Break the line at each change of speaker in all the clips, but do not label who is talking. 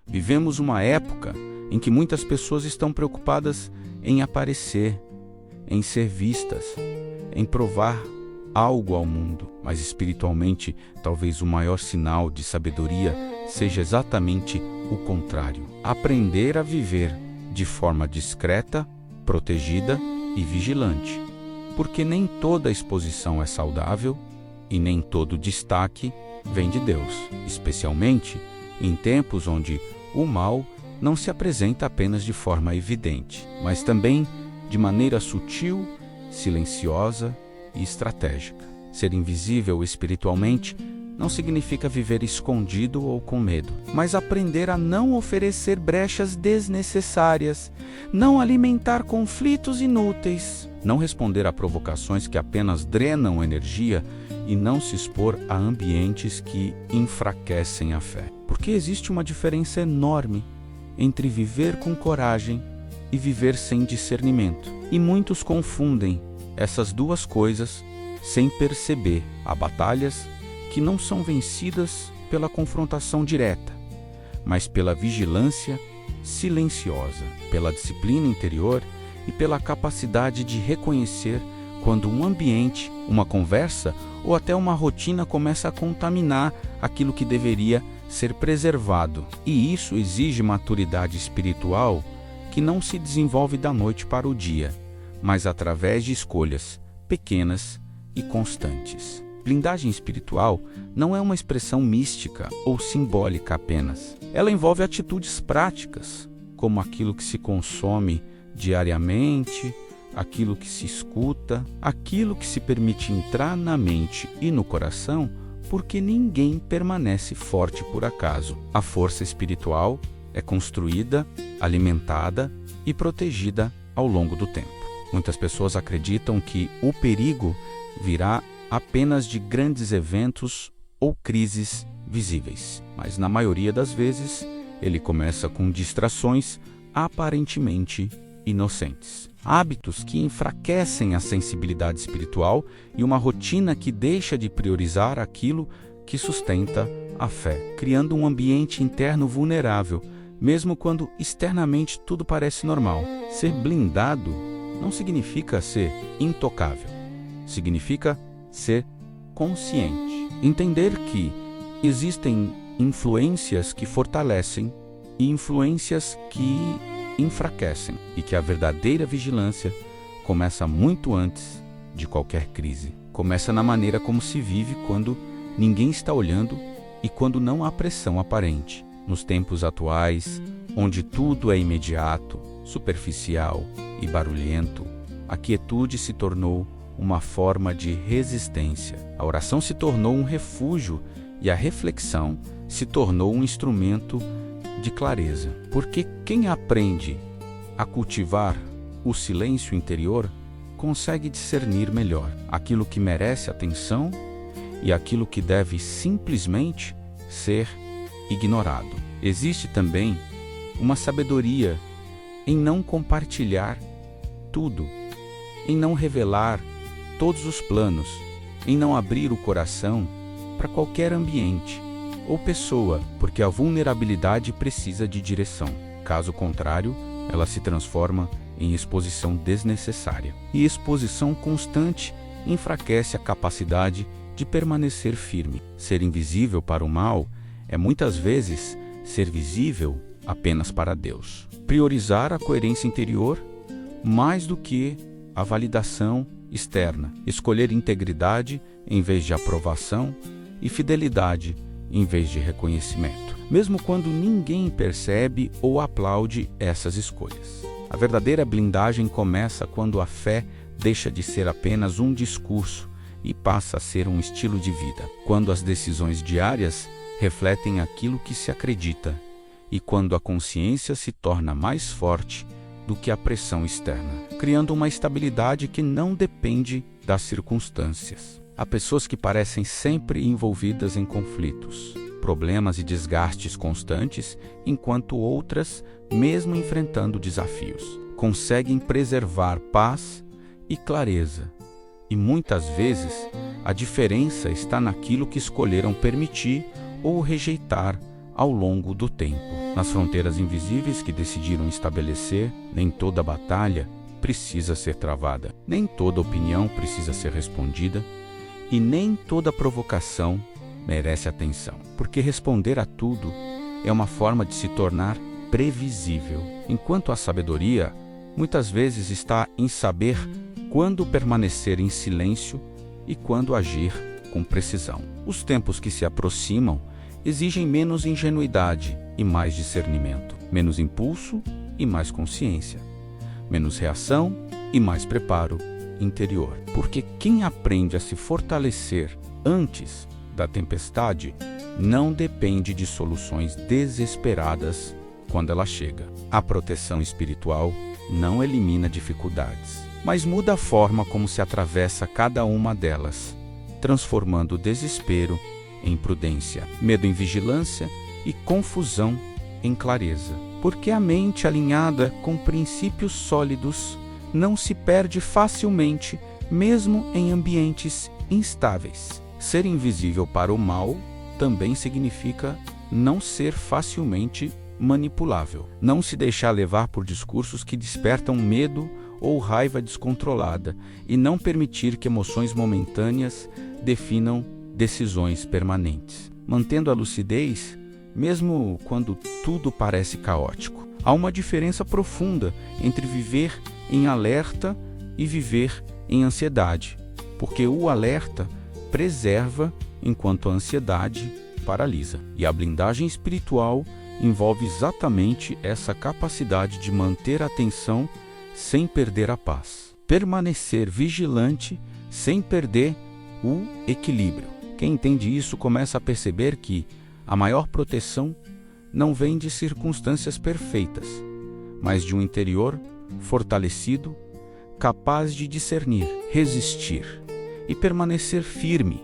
Vivemos uma época em que muitas pessoas estão preocupadas em aparecer, em ser vistas, em provar algo ao mundo. Mas espiritualmente, talvez o maior sinal de sabedoria seja exatamente o contrário. Aprender a viver de forma discreta, protegida e vigilante. Porque nem toda exposição é saudável e nem todo destaque vem de Deus, especialmente em tempos onde o mal não se apresenta apenas de forma evidente, mas também de maneira sutil, silenciosa e estratégica. Ser invisível espiritualmente não significa viver escondido ou com medo, mas aprender a não oferecer brechas desnecessárias, não alimentar conflitos inúteis, não responder a provocações que apenas drenam energia e não se expor a ambientes que enfraquecem a fé. Porque existe uma diferença enorme entre viver com coragem e viver sem discernimento. E muitos confundem essas duas coisas sem perceber. Há batalhas que não são vencidas pela confrontação direta, mas pela vigilância silenciosa, pela disciplina interior e pela capacidade de reconhecer quando um ambiente, uma conversa ou até uma rotina começa a contaminar aquilo que deveria ser preservado. E isso exige maturidade espiritual que não se desenvolve da noite para o dia, mas através de escolhas pequenas e constantes. Blindagem espiritual não é uma expressão mística ou simbólica apenas. Ela envolve atitudes práticas, como aquilo que se consome diariamente, aquilo que se escuta, aquilo que se permite entrar na mente e no coração, porque ninguém permanece forte por acaso. A força espiritual é construída, alimentada e protegida ao longo do tempo. Muitas pessoas acreditam que o perigo virá apenas de grandes eventos ou crises visíveis, mas na maioria das vezes ele começa com distrações aparentemente inocentes. Hábitos que enfraquecem a sensibilidade espiritual e uma rotina que deixa de priorizar aquilo que sustenta a fé, criando um ambiente interno vulnerável, mesmo quando externamente tudo parece normal. Ser blindado não significa ser intocável, significa ser consciente. Entender que existem influências que fortalecem e influências que enfraquecem, e que a verdadeira vigilância começa muito antes de qualquer crise. Começa na maneira como se vive quando ninguém está olhando e quando não há pressão aparente. Nos tempos atuais, onde tudo é imediato, superficial e barulhento, a quietude se tornou uma forma de resistência. A oração se tornou um refúgio e a reflexão se tornou um instrumento de clareza. Porque quem aprende a cultivar o silêncio interior consegue discernir melhor aquilo que merece atenção e aquilo que deve simplesmente ser ignorado. Existe também uma sabedoria em não compartilhar tudo, em não revelar todos os planos, em não abrir o coração para qualquer ambiente ou pessoa, porque a vulnerabilidade precisa de direção. Caso contrário, ela se transforma em exposição desnecessária. E exposição constante enfraquece a capacidade de permanecer firme. Ser invisível para o mal é muitas vezes ser visível apenas para Deus. Priorizar a coerência interior mais do que a validação externa. Escolher integridade em vez de aprovação e fidelidade em vez de reconhecimento, mesmo quando ninguém percebe ou aplaude essas escolhas. A verdadeira blindagem começa quando a fé deixa de ser apenas um discurso e passa a ser um estilo de vida, quando as decisões diárias refletem aquilo que se acredita e quando a consciência se torna mais forte do que a pressão externa, criando uma estabilidade que não depende das circunstâncias. Há pessoas que parecem sempre envolvidas em conflitos, problemas e desgastes constantes, enquanto outras, mesmo enfrentando desafios, conseguem preservar paz e clareza. E muitas vezes, a diferença está naquilo que escolheram permitir ou rejeitar ao longo do tempo. Nas fronteiras invisíveis que decidiram estabelecer, nem toda batalha precisa ser travada, nem toda opinião precisa ser respondida e nem toda provocação merece atenção, porque responder a tudo é uma forma de se tornar previsível, enquanto a sabedoria muitas vezes está em saber quando permanecer em silêncio e quando agir com precisão. Os tempos que se aproximam exigem menos ingenuidade e mais discernimento, menos impulso e mais consciência, menos reação e mais preparo interior. Porque quem aprende a se fortalecer antes da tempestade não depende de soluções desesperadas quando ela chega. A proteção espiritual não elimina dificuldades, mas muda a forma como se atravessa cada uma delas, transformando o desespero em prudência, medo em vigilância e confusão em clareza. Porque a mente alinhada com princípios sólidos não se perde facilmente, mesmo em ambientes instáveis. Ser invisível para o mal também significa não ser facilmente manipulável, não se deixar levar por discursos que despertam medo ou raiva descontrolada e não permitir que emoções momentâneas definam decisões permanentes, mantendo a lucidez mesmo quando tudo parece caótico. Há uma diferença profunda entre viver em alerta e viver em ansiedade, porque o alerta preserva enquanto a ansiedade paralisa. E a blindagem espiritual envolve exatamente essa capacidade de manter a atenção sem perder a paz, permanecer vigilante sem perder o equilíbrio. Quem entende isso começa a perceber que a maior proteção não vem de circunstâncias perfeitas, mas de um interior fortalecido, capaz de discernir, resistir e permanecer firme,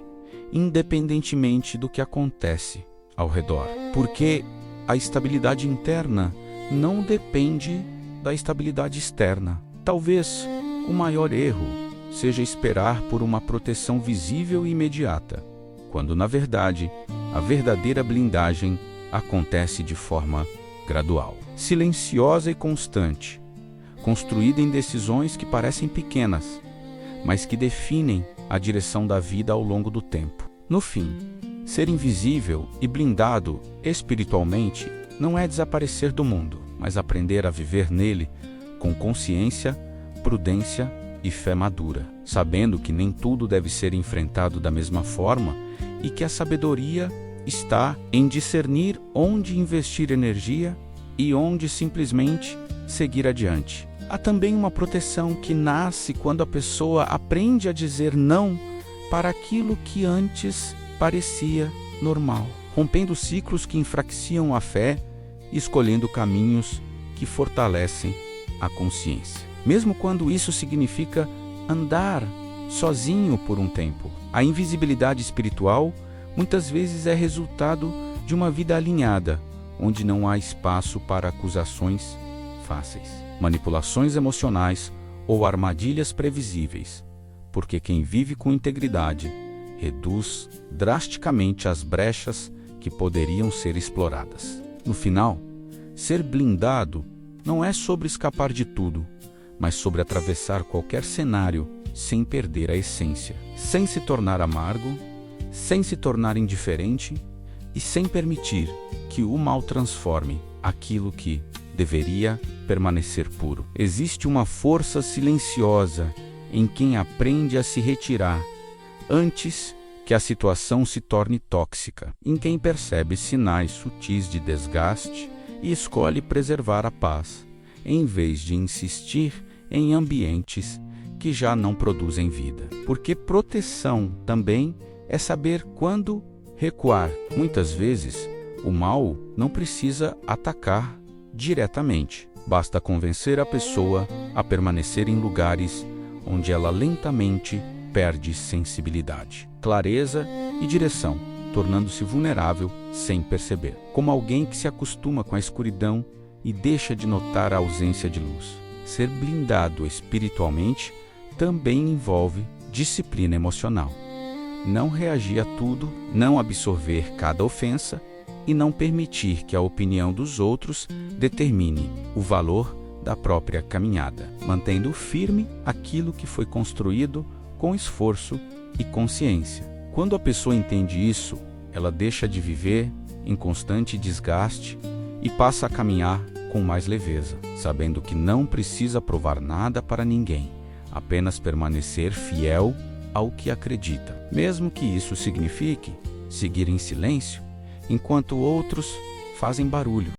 independentemente do que acontece ao redor. Porque a estabilidade interna não depende da estabilidade externa. Talvez o maior erro seja esperar por uma proteção visível e imediata, quando, na verdade, a verdadeira blindagem acontece de forma gradual, silenciosa e constante, construída em decisões que parecem pequenas, mas que definem a direção da vida ao longo do tempo. No fim, ser invisível e blindado espiritualmente não é desaparecer do mundo, mas aprender a viver nele com consciência, prudência e fé madura, sabendo que nem tudo deve ser enfrentado da mesma forma e que a sabedoria está em discernir onde investir energia e onde simplesmente seguir adiante. Há também uma proteção que nasce quando a pessoa aprende a dizer não para aquilo que antes parecia normal, rompendo ciclos que enfraqueciam a fé e escolhendo caminhos que fortalecem a consciência. Mesmo quando isso significa andar sozinho por um tempo. A invisibilidade espiritual muitas vezes é resultado de uma vida alinhada, onde não há espaço para acusações fáceis, manipulações emocionais ou armadilhas previsíveis, porque quem vive com integridade reduz drasticamente as brechas que poderiam ser exploradas. No final, ser blindado não é sobre escapar de tudo, mas sobre atravessar qualquer cenário sem perder a essência, sem se tornar amargo, sem se tornar indiferente e sem permitir que o mal transforme aquilo que deveria permanecer puro. Existe uma força silenciosa em quem aprende a se retirar antes que a situação se torne tóxica, em quem percebe sinais sutis de desgaste e escolhe preservar a paz, em vez de insistir em ambientes que já não produzem vida. Porque proteção também é saber quando recuar. Muitas vezes, o mal não precisa atacar diretamente. Basta convencer a pessoa a permanecer em lugares onde ela lentamente perde sensibilidade, clareza e direção, tornando-se vulnerável sem perceber, como alguém que se acostuma com a escuridão e deixa de notar a ausência de luz. Ser blindado espiritualmente também envolve disciplina emocional. Não reagir a tudo, não absorver cada ofensa e não permitir que a opinião dos outros determine o valor da própria caminhada, mantendo firme aquilo que foi construído com esforço e consciência. Quando a pessoa entende isso, ela deixa de viver em constante desgaste e passa a caminhar com mais leveza, sabendo que não precisa provar nada para ninguém, apenas permanecer fiel ao que acredita, mesmo que isso signifique seguir em silêncio enquanto outros fazem barulho.